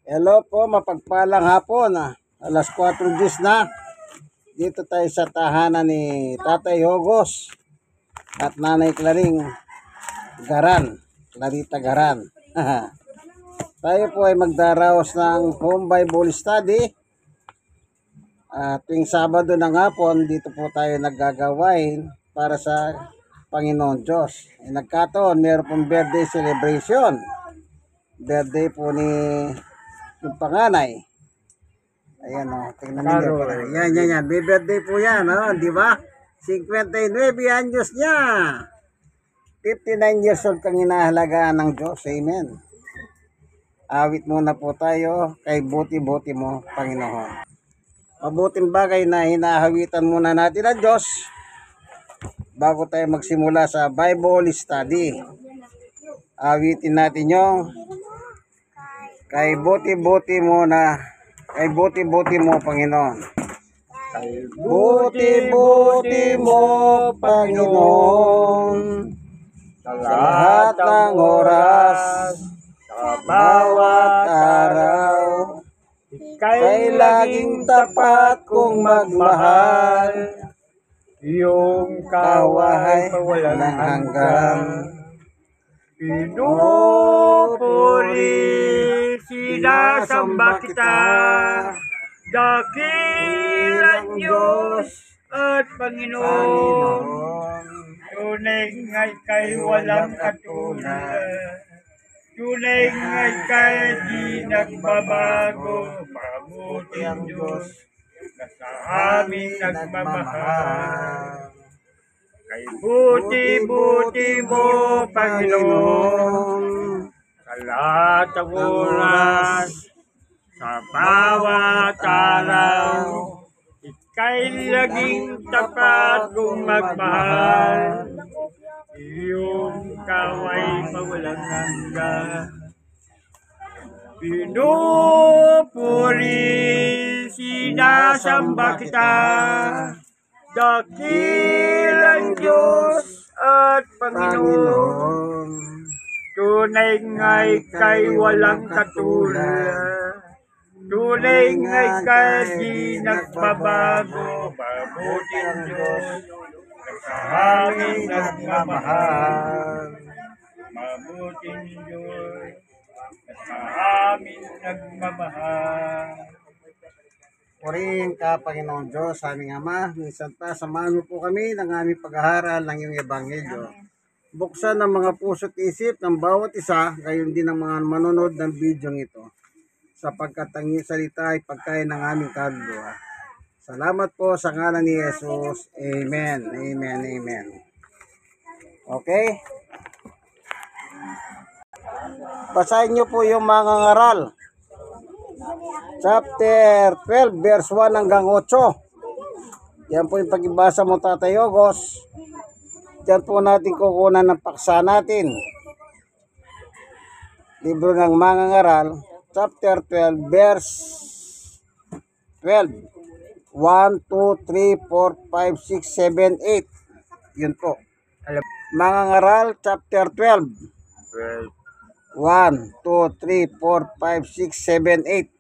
Hello po, mapagpalang hapon. Alas 4:10 na. Dito tayo sa tahanan ni Tatay Hogos at Nanay Claring Garan. Clarita Garan. Tayo po ay magdaraos ng home Bible study. Tuwing Sabado ng hapon, dito po tayo naggagawain para sa Panginoon Diyos. Nagkataon, meron pong birthday celebration. Birthday po ni yung panganay. Ayan o, tingnan niyo. Yan. May birthday po yan, di ba? 59 anyos niya. 59 years old kang hinahalagaan ng Diyos. Amen. Awit muna po tayo kay buti-buti mo, Panginoon. Mabuting bagay na hinahawitan muna natin ang Diyos bago tayo magsimula sa Bible study. Awitin natin yung kay buti-buti mo Panginoon. Kay buti-buti mo Panginoon, sa lahat ng oras, sa bawat araw, ika'y laging tapat kong magmahal, iyong kawahay walang hanggang. Pinupuri, sinasamba kita, dakilang Diyos at Panginoon. Tunay nga'y kay walang katulad, tunay nga'y kay di nagbabago. Mabuting Diyos na sa amin nagmamahal. Kay buti-buti mo, Panginoon, sa lahat ng oras, sa bawat araw, ika'y laging tapat kong magmahal, iyong kaway mawalang hanggan. Pinupuri, sinasamba kita, dakilang Diyos at Panginoon. Tunay nga'y kay walang katulad, tunay nga'y kay di nagbabago. Mabuting Diyos na sa amin nagmamahal. Mabuting Diyos na sa amin nagmamahal. Purihin ka, Panginoon Diyos, aming Ama. Minsan pa, samahan mo po kami ng aming pag-aaral ng iyong Ebanghelyo. Buksan ang mga puso't isip ng bawat isa, gayon din ang mga manonood ng video ito. Sapagkat ang iyong salita ay pagkain ng aming kaluluwa. Salamat po sa ngalan ni Jesus. Amen. Amen. Amen. Okay? Basahin niyo po yung mga ngaral. Chapter 12, verse 1 hanggang 8. Yan po yung pag-ibasa mo, Tatay Hogos. Diyan po natin kukunan ng paksa natin. Libro ng mga ngaral, chapter 12, verse 12. 1, 2, 3, 4, 5, 6, 7, 8. Yun po. Mga ngaral, chapter 12. 1, 2, 3, 4, 5, 6, 7, 8.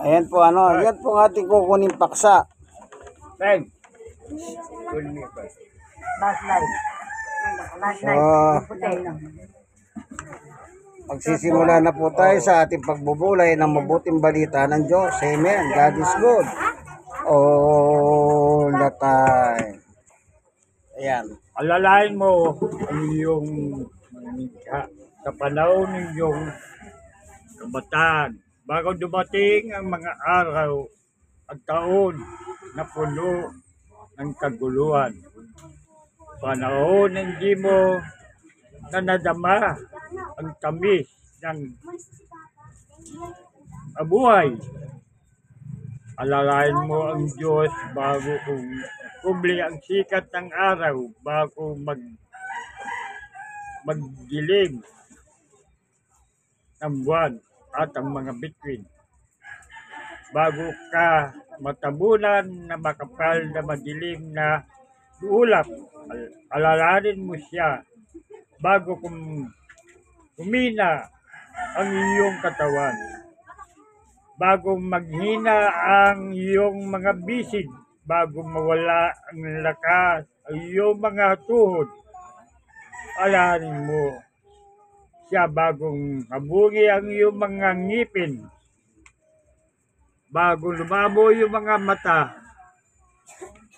Ayan po yan po ang ating kukunin paksa. Magsisimula na po tayo sa ating pagbubulay ng mabuting balita ng Diyos. Amen. God is good all the time. Ayan. Alalain mo ang iyong manikha sa panahon ng iyong kabataan. Bago dumating ang mga araw at taon na puno ng kaguluhan. Panahon hindi mo na nadama ang tamis ng buhay. Alalain mo ang Diyos bago kumuli ang sikat ng araw, bago magdilim ng buwan at ang mga bituin. Bago ka matabunan na makapal na madilim na ulap, alalahanin mo siya bago kumina ang iyong katawan. Bago maghina ang iyong mga bisig, bago mawala ang lakas ang iyong mga tuhod, alahanin mo siya bagong mabungi ang iyong mga ngipin, bago lumabo yung mga mata,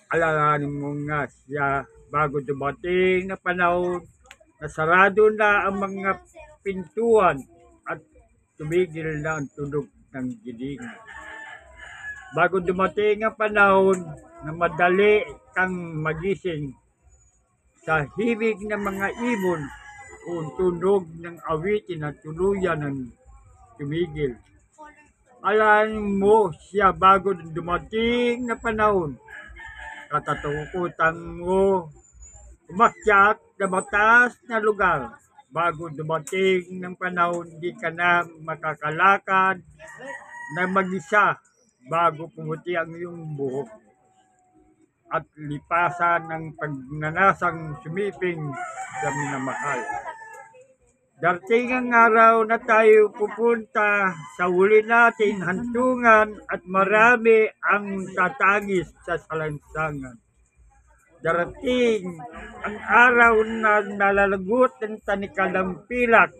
alalahanin mo nga siya bago dumating na panahon na sarado na ang mga pintuan at tumigil na ang tunog ng giling. Bago dumating ang panahon na madali kang magising sa hibig ng mga ibon o tunog ng awitin at tuluyan ng tumigil. Alahanin mo siya bago dumating na panahon. Katatakutan mo umakyat na mataas na lugar. Bago dumating ng panahon, di ka na makakalakad na mag-isa bago pumuti ang iyong buhok at lipasan ng pagnanasang sumiping sa minamahal. Darating ang araw na tayo pupunta sa huli nating hantungan at marami ang tatagis sa salansangan. Darating ang araw na nalalagot ng tanikal ng pilak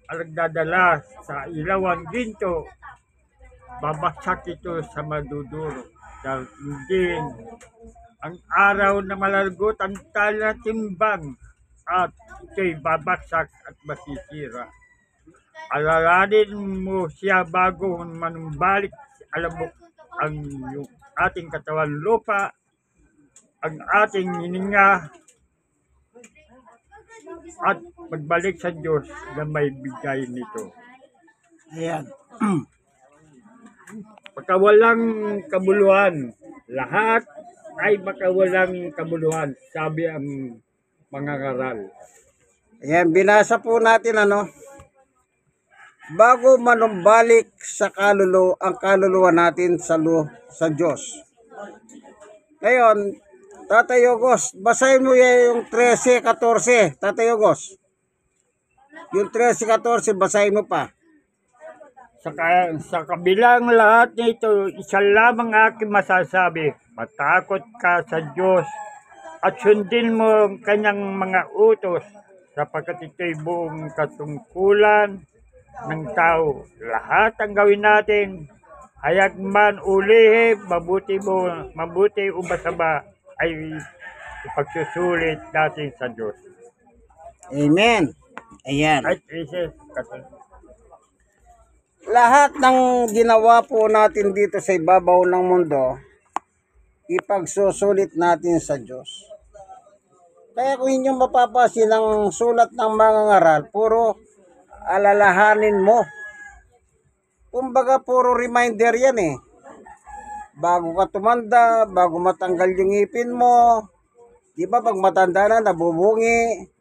ang nagdadala sa ilawang ginto. Babagsak ito sa maduduro. Darating din ang araw na malalagot ang tali ng timbang at ito'y babagsak at masisira. Alalahanin mo siya bago manumbalik alamok ang ating katawan lupa, ang ating hininga at magbalik sa Diyos na may bigay nito. Ayan. Pagkawalang kabuluhan, lahat ay makawalang kabuluhan, sabi ang mga ngaral. Ayan, binasa po natin bago manumbalik sa ang kaluluwa natin sa Diyos. Ngayon, Tatay Ogos, basahin mo yung 13-14. Tatay Ogos, yung 13-14, basahin mo pa. Sa kabilang lahat nito, isa lamang aking masasabi, matakot ka sa Diyos at sundin mo ang kanyang mga utos, sapagkat ito'y buong katungkulan ng tao. Lahat ang gawin natin, hayag man ulihim, mabuti o masama, ay ipagsusulit natin sa Diyos. Amen. Ayan. At Jesus, Lahat ng ginawa po natin dito sa ibabaw ng mundo, ipagsusulit natin sa Diyos. Kaya kung inyong mapapasin ang sulat ng mga ngaral, puro alalahanin mo. Kumbaga puro reminder yan eh. Bago ka tumanda, bago matanggal yung ngipin mo, di ba pag matanda na, nabubungi,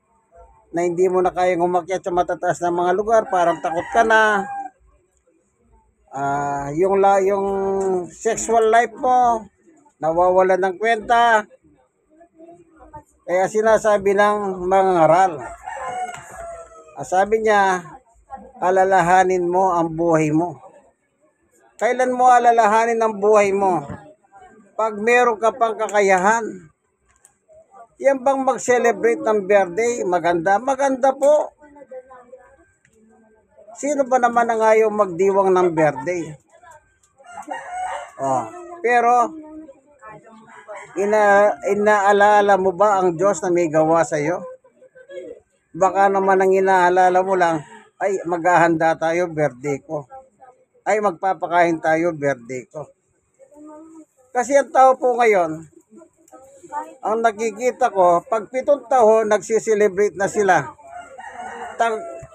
na hindi mo na kayang umakyat sa matataas na mga lugar, parang takot ka na. Yung sexual life mo, nawawala ng kwenta. Kaya sinasabi ng mga ngaral. Sabi niya, alalahanin mo ang buhay mo. Kailan mo alalahanin ang buhay mo? Pag meron ka pang kakayahan. Yan bang mag-celebrate ng birthday? Maganda? Maganda po. Sino ba naman ang ayaw magdiwang ng birthday? Pero, inaalala mo ba ang Diyos na may gawa sa iyo? Baka naman ang inaalala mo lang, ay maghahanda tayo, birthday ko. Ay magpapakain tayo, birthday ko. Kasi ang tao po ngayon, ang nakikita ko, pag 7 taon, nagsiselebrate na sila.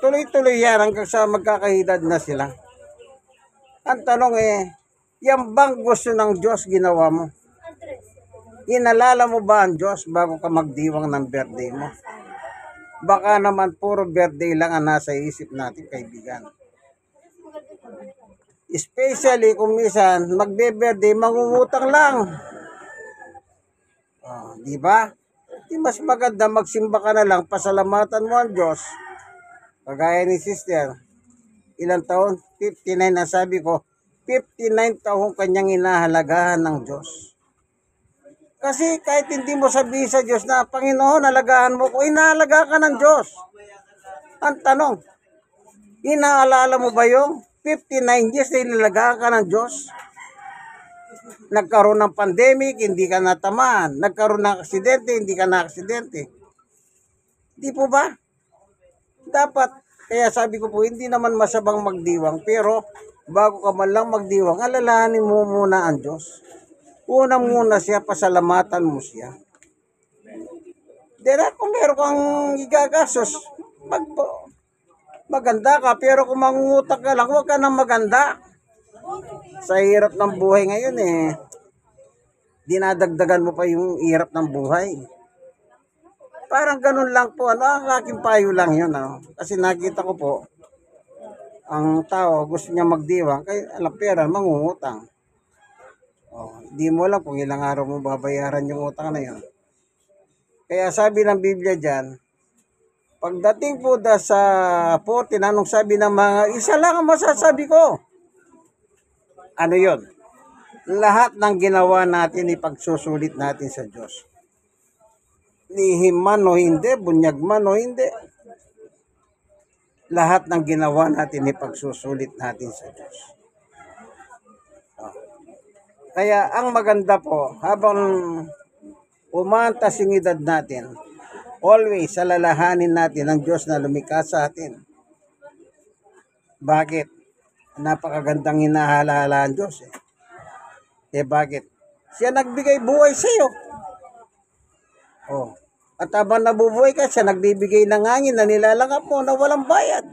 Tuloy-tuloy yan hanggang sa magkakahedad na sila. Ang tanong yan bang gusto ng Diyos ginawa mo? Inalala mo ba ang Diyos bago ka magdiwang ng birthday mo? Baka naman puro birthday lang ang nasa isip natin, kaibigan. Especially kung minsan magbe-birthday, mangungutang lang. Di ba? Di mas maganda magsimba ka na lang, pasalamatan mo ang Diyos. Kagaya ni sister, ilang taon? 59 na sabi ko. 59 taong kanyang inahalagahan ng Diyos. Kasi kahit hindi mo sabihin sa Diyos na, Panginoon, halagahan mo ko, inahalaga ka ng Diyos. Ang tanong, inaalala mo ba yung 59 years na inalagaan ka ng Diyos? Nagkaroon ng pandemic, hindi ka natamaan. Nagkaroon ng aksidente, hindi ka na-aksidente. Di po ba? Dapat, kaya sabi ko po, hindi naman masabang magdiwang, pero bago ka man lang magdiwang, alalahanin mo muna ang Diyos. Una muna siya, pasalamatan mo siya. Dera, kung meron kang igagastos, maganda ka, pero kung mangungutak ka lang, huwag ka nang maganda. Sa hirap ng buhay ngayon dinadagdagan mo pa yung hirap ng buhay. Parang ganun lang po, ang aking payo lang yun. Kasi nakita ko po, ang tao gusto niya magdiwang, kaya alam pera, mangungutang. Di mo alam kung ilang araw mo babayaran yung utang na yun. Kaya sabi ng Biblia dyan, pagdating po sa 14, anong sabi ng mga, isa lang ang masasabi ko. Ano yun? Lahat ng ginawa natin, ipagsusulit natin sa Diyos. Lihim man o hindi, bunyag man o hindi. Lahat ng ginawa natin, ipagsusulit natin sa Diyos. Kaya ang maganda po, habang umantas yung edad natin, always alalahanin natin ang Diyos na lumikha sa atin. Bakit? Napakagandang hinahalala ang Diyos. Bakit? Siya nagbigay buhay sa iyo. At habang nabubuhay ka, siya nagbibigay ng hangin na nilalangap mo na walang bayad.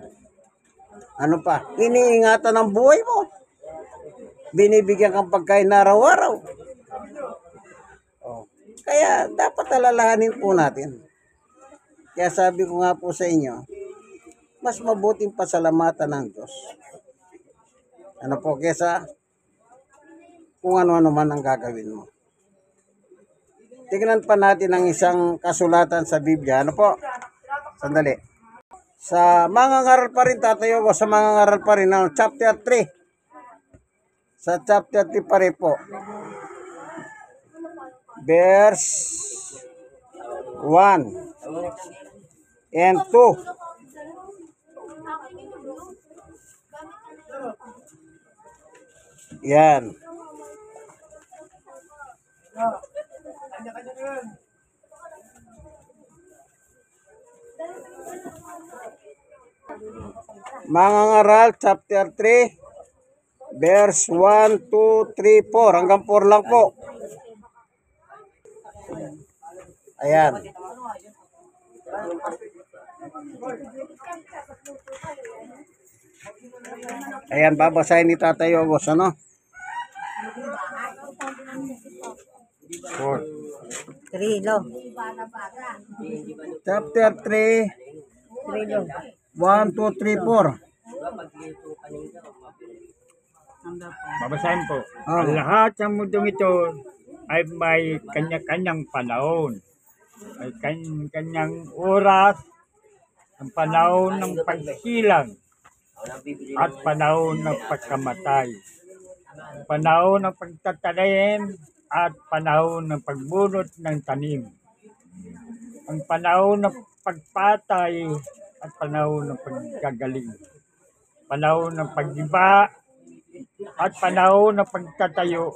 Ano pa? Iniingatan ang buhay mo. Binibigyan kang pagkain na araw-araw. Kaya dapat alalahanin po natin. Kaya sabi ko nga po sa inyo, mas mabuting pasalamatan ng Diyos. Ano po, kesa kung ano-ano man ang gagawin mo. Tingnan pa natin ang isang kasulatan sa Biblia. Ano po? Sandali. Sa mga ngaral pa rin, tatayo ko sa mga ngaral pa rin, chapter 3. Sa chapter 3 pa rin po. Verse 1 and 2. Yan. Mga ngaral, chapter 3, verse 1, 2, 3, 4. Hanggang 4 lang po. Ayan. Ayan, babasahin ni Tatay Ogos, ano? 3 lo. Chapter 3, 3 lo. 1, 2, 3, 4. Babasahin po. Ang lahat ng mundong ito ay may kanya-kanyang panahon. May kanya-kanyang oras, ang panahon ng pagsilang at panahon ng pagkamatay. Panahon ng pagtatanim at panahon ng pagbunot ng tanim. Ang panahon ng pagpatay at panahon ng paggagaling. Panahon ng pagdiba at panahon ng pagtatayo.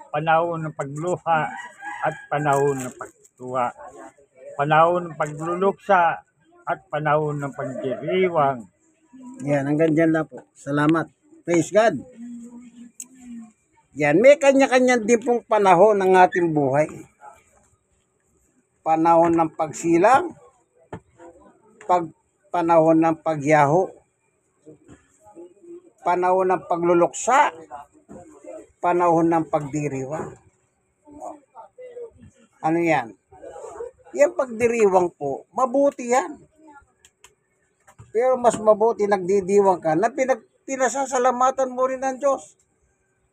Panahon ng pagluha at panahon ng pagtuwa. Panahon ng pagluluksa at panahon ng pagdiriwang. Yan, hanggang dyan lang po. Salamat. Praise God. Yan, may kanya-kanya din pong panahon ng ating buhay. Panahon ng pagsilang, panahon ng pagyaho, panahon ng pagluluksa, panahon ng pagdiriwang. Ano yan? Yan pagdiriwang po, mabuti yan. Pero mas mabuti nagdidiwang ka na pinasasalamatan mo rin ng Diyos.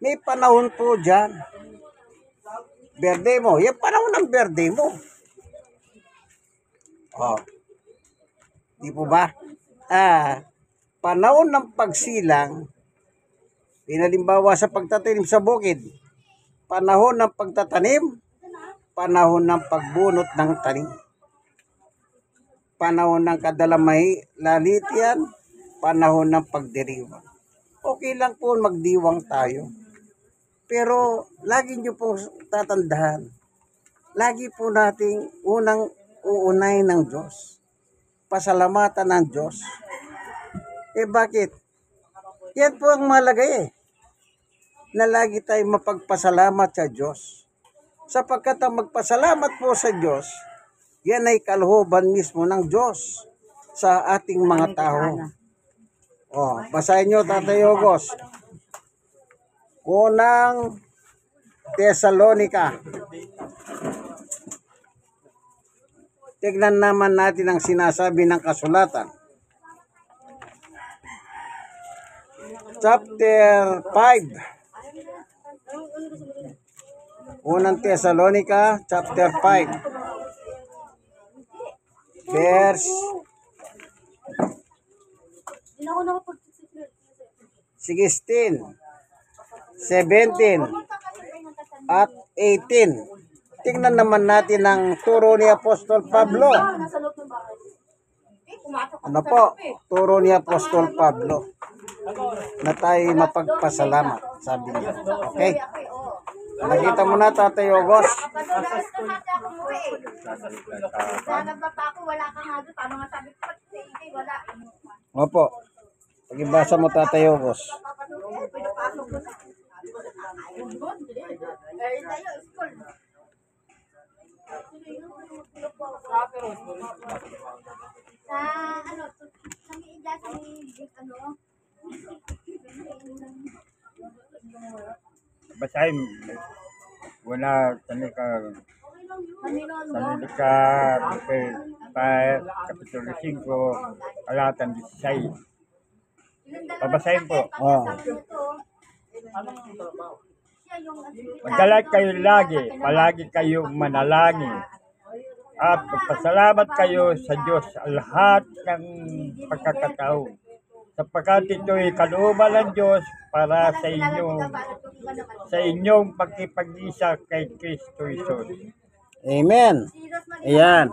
May panahon po dyan. Birthday mo. Yan panahon ng birthday mo. Di po ba? panahon ng pagsilang, pinalimbawa sa pagtatanim sa bukid, panahon ng pagtatanim, panahon ng pagbunot ng tanim, panahon ng kadalamay lalitian, panahon ng pagdiriwang. Okay lang po magdiwang tayo. Pero lagi nyo po tatandaan, lagi po nating unang uunay ng Diyos. Pasalamatan ng Diyos. Bakit? Yan po ang malagay na lagi tayong mapagpasalamat sa Diyos. Sapagkat ang magpasalamat po sa Diyos, yan ay kalooban mismo ng Diyos sa ating mga tao. Basahin nyo, Tatay Ogos. Unang Tesalonica. Tignan naman natin ang sinasabi ng kasulatan. Chapter 5. Unang Tesalonica, chapter 5. Verse 16, 17, at 18. Tingnan naman natin ang turo ni Apostol Pablo. Ano po? Turo ni Apostol Pablo na tayo mapagpasalamat, sabi niya. Okay? Nakita mo na, Tatay Ogos. Opo. Pagibasa mo, Tatay Ogos. Basahin. Wala tanika Kapitulo 5, talatan 16. Babasahin po. Magdalag kayo lagi, palagi kayong manalangin, at magpasalamat kayo sa Diyos sa lahat ng pagkakataon, sapagkat ito'y kalooban ng Diyos para sa inyong pagkipag-isa kay Kristo Jesus. Amen. Ayan.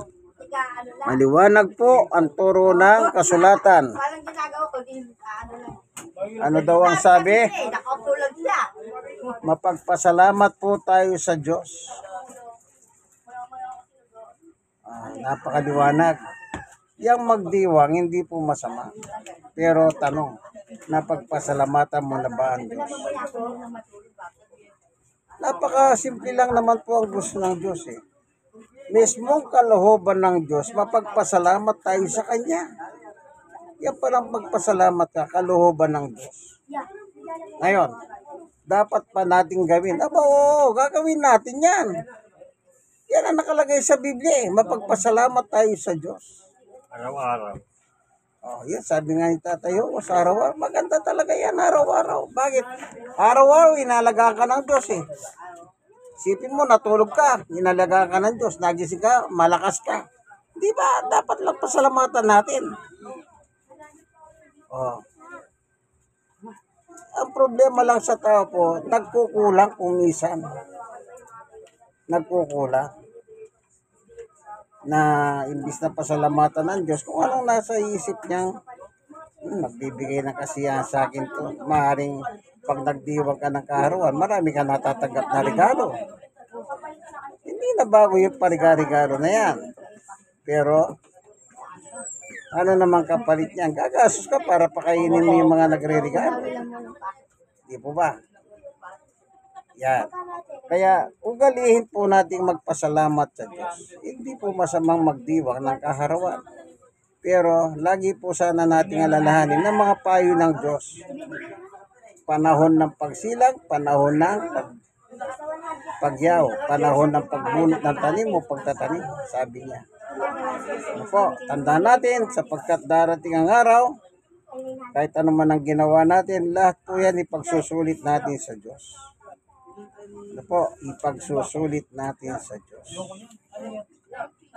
Maliwanag po ang turo ng kasulatan. Ano daw ang sabi? Mapagpasalamat po tayo sa Diyos. Napakaliwanag. Yang magdiwang hindi po masama. Pero tanong, napagpasalamatan mo na ba ang Diyos? Napakasimple lang naman po ang gusto ng Diyos Mismong kalooban ng Diyos, mapagpasalamat tayo sa Kanya. Yan palang pagpasalamat ka, kalooban ng Diyos. Ngayon, dapat pa natin gawin. Oo, gagawin natin yan. Yan ang nakalagay sa Biblia mapagpasalamat tayo sa Diyos. Araw-araw. Yan sabi nga ni Tatay Ogos, araw-araw. Maganda talaga yan, araw-araw. Bakit? Araw-araw, inalagaan ka ng Diyos Isipin mo, natulog ka, inalagaan ka ng Diyos, nagising ka, malakas ka. Di ba? Dapat lang pasalamatan natin. Ang problema lang sa tao po, nagkukulang kung minsan. Nagkukulang. Na imbis na pasalamatan ng Diyos, kung anong nasa isip niyang, nagbibigay ng kasiyahan sa akin to. Maaaring pag nagdiwang ka ng kaarawan, marami ka natatanggap na regalo. Hindi na bago yung pariga-regalo na yan. Pero, ano naman kapalit niyan? Gagastos ka para pakainin mo yung mga nagre-regalo. Di po ba? Yan. Kaya, ugalihin po natin magpasalamat sa Diyos. Hindi po masamang magdiwang ng kaharawan. Pero, lagi po sana nating alalahanin ng mga payo ng Diyos. Panahon ng pagsilang, panahon ng pagyaw, panahon ng pagbunot ng tanim o pagtatanim, sabi niya. Ano po, tandaan natin, sapagkat darating ang araw, kahit ano man ang ginawa natin, lahat po yan ipagsusulit natin sa Diyos. Ano po, ipagsusulit natin sa Diyos.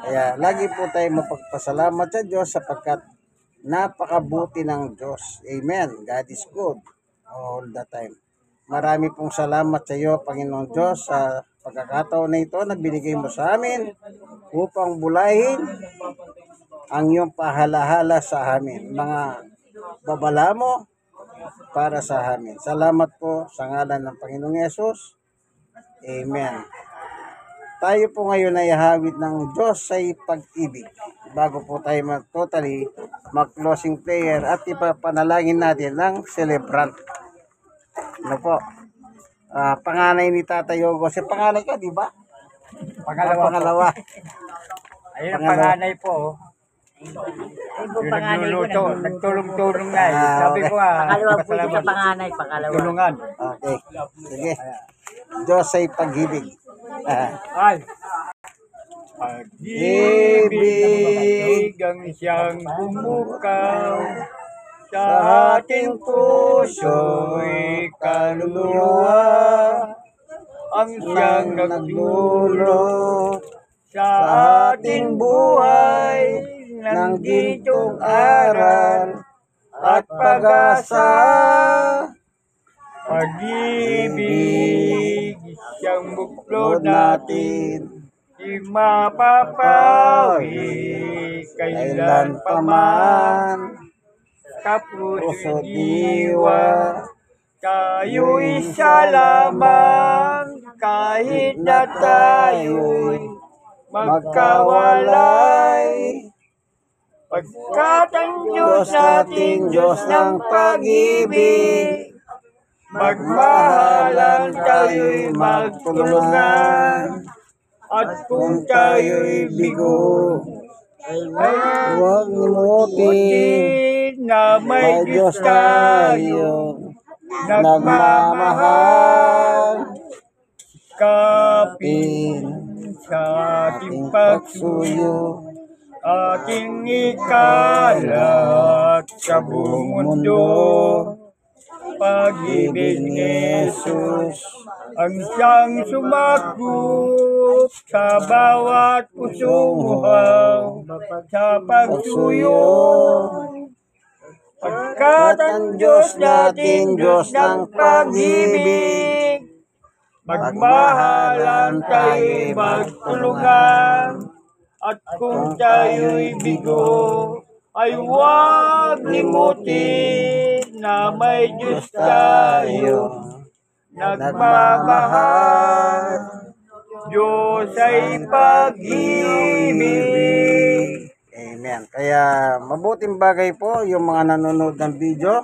Kaya lagi po tayo mapagpasalamat sa Diyos sapagkat Napakabuti ng Diyos. Amen. God is good all the time. Marami pong salamat sa iyo, Panginoong Diyos, sa pagkakataon na ito na binigay mo sa amin upang bulahin ang iyong pahalahala sa amin. Mga babala mo para sa amin. Salamat po sa ngalan ng Panginoong Yesus. Amen. Tayo po ngayon ay hawid ng Diyos ay pag-ibig. Bago po tayo mag-closing prayer at ipapanalangin natin ng celebrant. Ano po? Panganay ni Tata Yogo. Si panganay ka, di ba? Pangalawa. Ayun ang panganay po. Ay po, Yung panganay ko nagluluto, na. nagtulong-tulong na eh. Sabi ko Pangalawa po ito sa salamat. panganay, pangalawa. Tulungan. Okay. Sige. Diyos ay pag-ibig. Ay! Pag-ibig ang siyang bumukaw sa ating puso'y kaluluwa, ang siyang nagdulot sa ating buhay ng gintong aral at pag-asa. Pag-ibig siyang buklo natin, di mapapawi kailan pa man. Kapuso diwa, tayo isa lamang, kahit na tayo'y magkawalay. Pagkat ang Diyos natin, Diyos ng pag-ibig, magmahalan tayo'y magtulungan. At kung tayo'y bigo, Huwag limutin, na may Diyos tayo, nagmamahal. Kapin sa ating pagsuyo, ating ikalat sa buong mundo. Pag-ibig ni Jesus ang siyang sumakop sa bawat pusong uhaw sa pagsuyo. Pagkat ang Diyos natin, Diyos ng pag-ibig, magmahalan tayo'y magtulungan. At kung tayo'y bigo, ay huwag limutin na may Diyos tayo, nagmamahal. Diyos ay pag-ibig. Amen. Kaya mabuting bagay po yung mga nanonood ng video.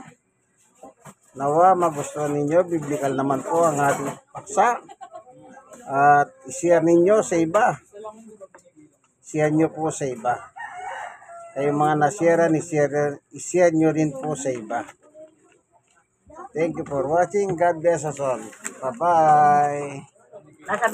Nawa magustuhan ninyo. Biblical naman po ang ating paksa. At i-share ninyo sa iba. Share nyo po sa iba. Kayong mga na-share, i-share nyo rin po sa iba. Thank you for watching. God bless us all. Bye-bye. Nasa